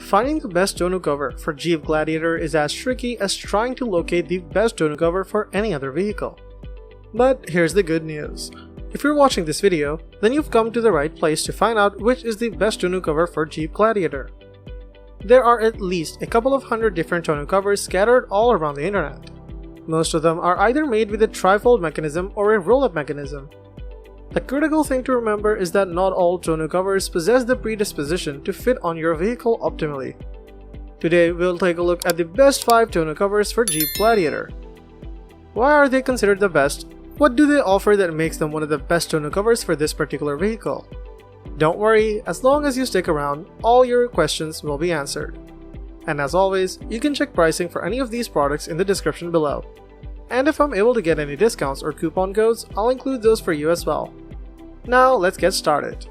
Finding the best tonneau cover for Jeep Gladiator is as tricky as trying to locate the best tonneau cover for any other vehicle. But here's the good news. If you're watching this video, then you've come to the right place to find out which is the best tonneau cover for Jeep Gladiator. There are at least a couple of hundred different tonneau covers scattered all around the internet. Most of them are either made with a trifold mechanism or a roll-up mechanism. The critical thing to remember is that not all tonneau covers possess the predisposition to fit on your vehicle optimally. Today we'll take a look at the best 5 tonneau covers for Jeep Gladiator. Why are they considered the best? What do they offer that makes them one of the best tonneau covers for this particular vehicle? Don't worry, as long as you stick around, all your questions will be answered. And as always, you can check pricing for any of these products in the description below. And if I'm able to get any discounts or coupon codes, I'll include those for you as well. Now let's get started.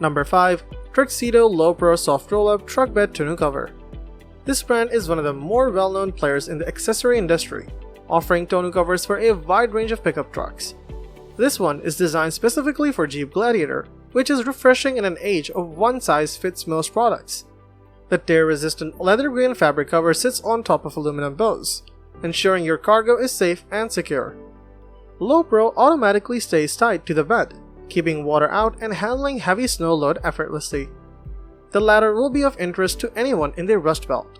Number 5. TruXedo Low Pro Soft Roll-Up Truck Bed Tonneau Cover. This brand is one of the more well-known players in the accessory industry, offering tonneau covers for a wide range of pickup trucks. This one is designed specifically for Jeep Gladiator, which is refreshing in an age of one size fits most products. The tear-resistant leather grain fabric cover sits on top of aluminum bows, ensuring your cargo is safe and secure. Low Pro automatically stays tight to the bed, keeping water out and handling heavy snow load effortlessly. The latter will be of interest to anyone in the Rust Belt.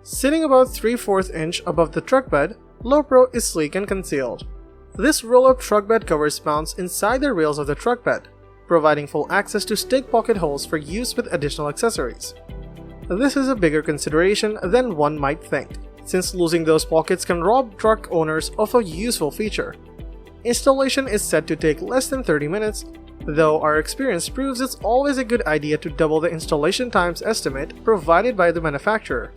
Sitting about 3/4 inch above the truck bed, Low Pro is sleek and concealed. This roll-up truck bed covers mounts inside the rails of the truck bed, providing full access to stick pocket holes for use with additional accessories. This is a bigger consideration than one might think, since losing those pockets can rob truck owners of a useful feature. Installation is said to take less than 30 minutes, though our experience proves it's always a good idea to double the installation times estimate provided by the manufacturer.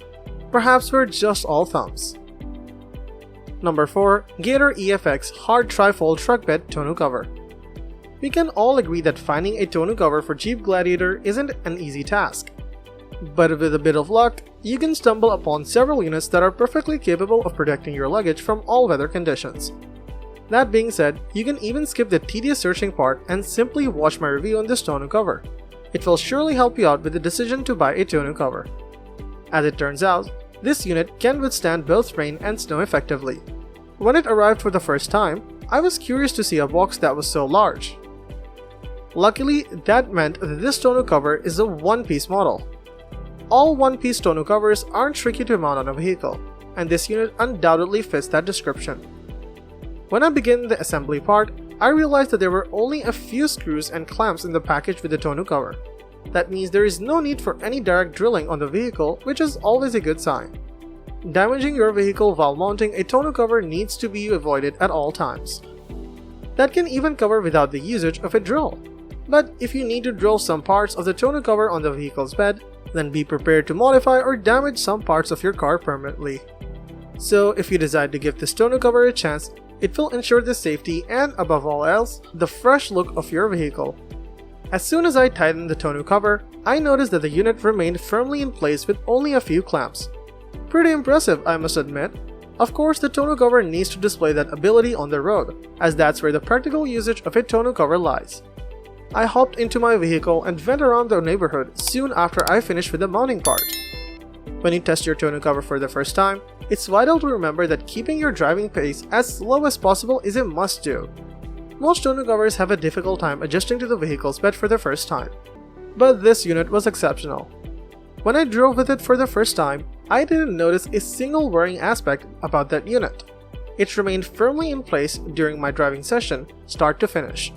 Perhaps we're just all thumbs. Number 4. GATOR EFX Hard Trifold Truck Bed Tonneau Cover. We can all agree that finding a tonneau cover for Jeep Gladiator isn't an easy task. But with a bit of luck, you can stumble upon several units that are perfectly capable of protecting your luggage from all weather conditions. That being said, you can even skip the tedious searching part and simply watch my review on this tonneau cover. It will surely help you out with the decision to buy a tonneau cover. As it turns out, this unit can withstand both rain and snow effectively. When it arrived for the first time, I was curious to see a box that was so large. Luckily, that meant that this tonneau cover is a one-piece model. All one-piece tonneau covers aren't tricky to mount on a vehicle, and this unit undoubtedly fits that description. When I began the assembly part, I realized that there were only a few screws and clamps in the package with the tonneau cover. That means there is no need for any direct drilling on the vehicle, which is always a good sign. Damaging your vehicle while mounting a tonneau cover needs to be avoided at all times. That can even cover without the usage of a drill. But if you need to drill some parts of the tonneau cover on the vehicle's bed, then be prepared to modify or damage some parts of your car permanently. So if you decide to give this tonneau cover a chance, it will ensure the safety and, above all else, the fresh look of your vehicle. As soon as I tightened the tonneau cover, I noticed that the unit remained firmly in place with only a few clamps. Pretty impressive, I must admit. Of course, the tonneau cover needs to display that ability on the road, as that's where the practical usage of a tonneau cover lies. I hopped into my vehicle and went around the neighborhood soon after I finished with the mounting part. When you test your tonneau cover for the first time, it's vital to remember that keeping your driving pace as slow as possible is a must-do. Most tonneau covers have a difficult time adjusting to the vehicle's bed for the first time, but this unit was exceptional. When I drove with it for the first time, I didn't notice a single worrying aspect about that unit. It remained firmly in place during my driving session, start to finish.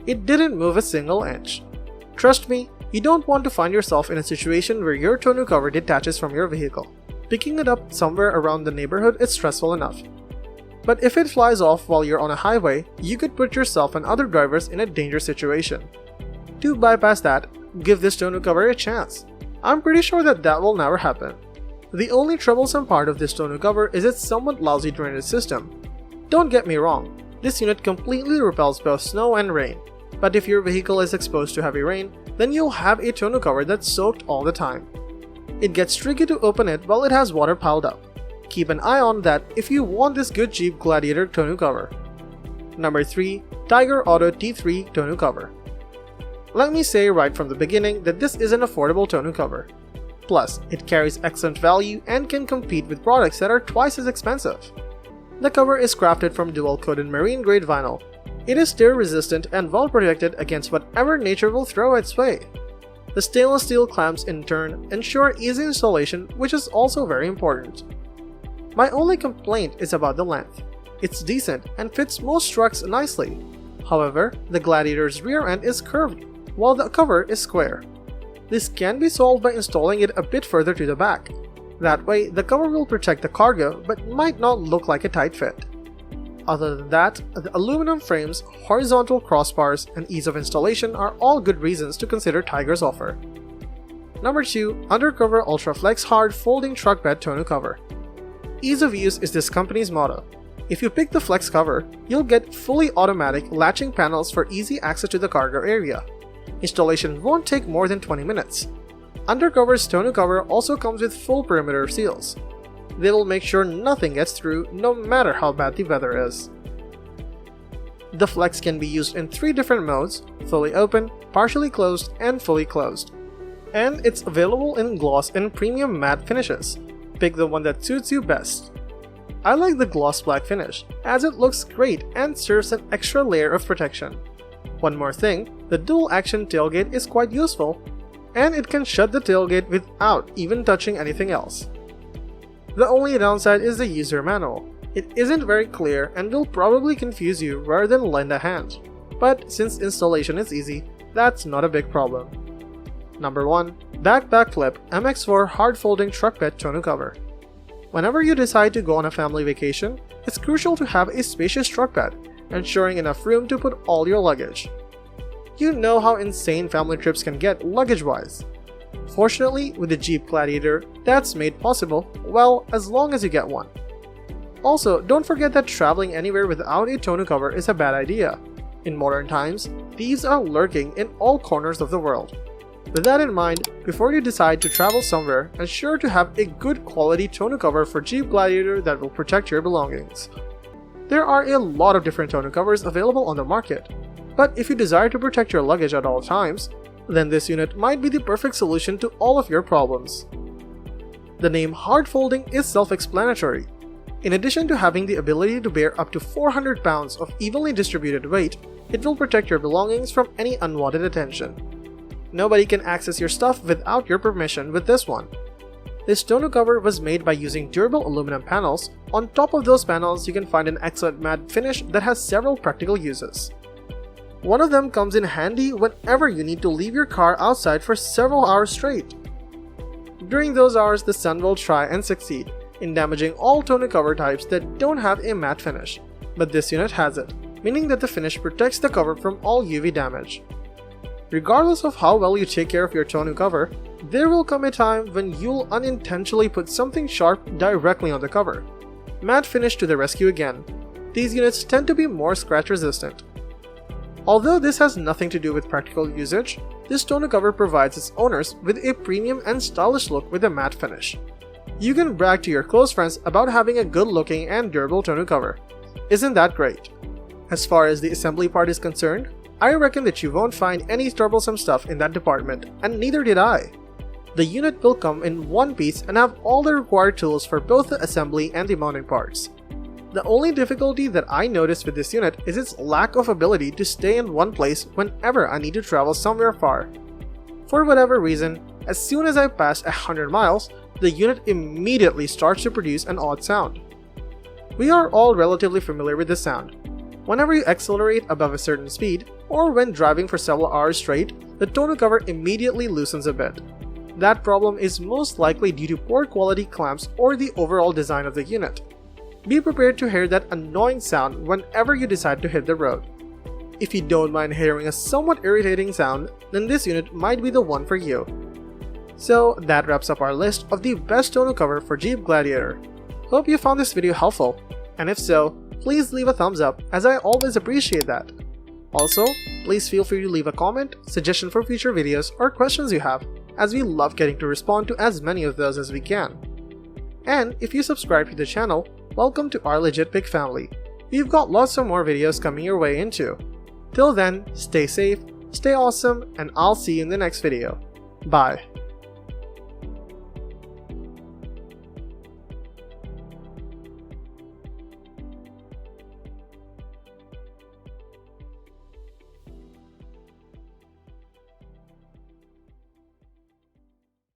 It didn't move a single inch. Trust me, you don't want to find yourself in a situation where your tonneau cover detaches from your vehicle. Picking it up somewhere around the neighborhood is stressful enough. But if it flies off while you're on a highway, you could put yourself and other drivers in a dangerous situation. To bypass that, give this tonneau cover a chance. I'm pretty sure that will never happen. The only troublesome part of this tonneau cover is its somewhat lousy drainage system. Don't get me wrong, this unit completely repels both snow and rain. But if your vehicle is exposed to heavy rain, then you'll have a tonneau cover that's soaked all the time. It gets tricky to open it while it has water piled up. Keep an eye on that if you want this good Jeep Gladiator tonneau cover. Number 3. Tyger Auto T3 Tonneau Cover. Let me say right from the beginning that this is an affordable tonneau cover. Plus, it carries excellent value and can compete with products that are twice as expensive. The cover is crafted from dual-coated marine-grade vinyl. It is tear-resistant and well protected against whatever nature will throw its way. The stainless steel clamps in turn ensure easy installation, which is also very important. My only complaint is about the length. It's decent and fits most trucks nicely. However, the Gladiator's rear end is curved, while the cover is square. This can be solved by installing it a bit further to the back. That way, the cover will protect the cargo but might not look like a tight fit. Other than that, the aluminum frames, horizontal crossbars, and ease of installation are all good reasons to consider Tyger's offer. Number 2. Undercover Ultra Flex Hard Folding Truck Bed Tonneau Cover. Ease of use is this company's motto. If you pick the Flex cover, you'll get fully automatic latching panels for easy access to the cargo area. Installation won't take more than 20 minutes. Undercover's tonneau cover also comes with full perimeter seals. They will make sure nothing gets through no matter how bad the weather is. The Flex can be used in 3 different modes: fully open, partially closed, and fully closed. And it's available in gloss and premium matte finishes. Pick the one that suits you best. I like the gloss black finish, as it looks great and serves an extra layer of protection. One more thing, the dual action tailgate is quite useful, and it can shut the tailgate without even touching anything else. The only downside is the user manual. It isn't very clear and will probably confuse you rather than lend a hand. But since installation is easy, that's not a big problem. Number 1. BAK BAKFlip MX4 Hard Folding Truck Bed Tonneau Cover. Whenever you decide to go on a family vacation, it's crucial to have a spacious truck bed, ensuring enough room to put all your luggage. You know how insane family trips can get luggage-wise. Fortunately, with the Jeep Gladiator, that's made possible, well, as long as you get one. Also, don't forget that traveling anywhere without a tonneau cover is a bad idea. In modern times, thieves are lurking in all corners of the world. With that in mind, before you decide to travel somewhere, ensure to have a good quality tonneau cover for Jeep Gladiator that will protect your belongings. There are a lot of different tonneau covers available on the market, but if you desire to protect your luggage at all times, then this unit might be the perfect solution to all of your problems. The name hard folding is self-explanatory. In addition to having the ability to bear up to 400 pounds of evenly distributed weight, it will protect your belongings from any unwanted attention. Nobody can access your stuff without your permission with this one. This tonneau cover was made by using durable aluminum panels. On top of those panels, you can find an excellent matte finish that has several practical uses. One of them comes in handy whenever you need to leave your car outside for several hours straight. During those hours, the sun will try and succeed in damaging all tonneau cover types that don't have a matte finish, but this unit has it, meaning that the finish protects the cover from all UV damage. Regardless of how well you take care of your tonneau cover, there will come a time when you'll unintentionally put something sharp directly on the cover. Matte finish to the rescue again. These units tend to be more scratch resistant. Although this has nothing to do with practical usage, this tonneau cover provides its owners with a premium and stylish look with a matte finish. You can brag to your close friends about having a good looking and durable tonneau cover. Isn't that great? As far as the assembly part is concerned, I reckon that you won't find any troublesome stuff in that department, and neither did I. The unit will come in one piece and have all the required tools for both the assembly and the mounting parts. The only difficulty that I noticed with this unit is its lack of ability to stay in one place whenever I need to travel somewhere far. For whatever reason, as soon as I pass 100 miles, the unit immediately starts to produce an odd sound. We are all relatively familiar with this sound. Whenever you accelerate above a certain speed, or when driving for several hours straight, the tonneau cover immediately loosens a bit. That problem is most likely due to poor quality clamps or the overall design of the unit. Be prepared to hear that annoying sound whenever you decide to hit the road. If you don't mind hearing a somewhat irritating sound, then this unit might be the one for you. So that wraps up our list of the best tonneau cover for Jeep Gladiator. Hope you found this video helpful, and if so, please leave a thumbs up as I always appreciate that. Also, please feel free to leave a comment, suggestion for future videos, or questions you have, as we love getting to respond to as many of those as we can. And if you subscribe to the channel, welcome to our legit big family. we've got lots of more videos coming your way into. Till then, stay safe, stay awesome, and I'll see you in the next video. Bye.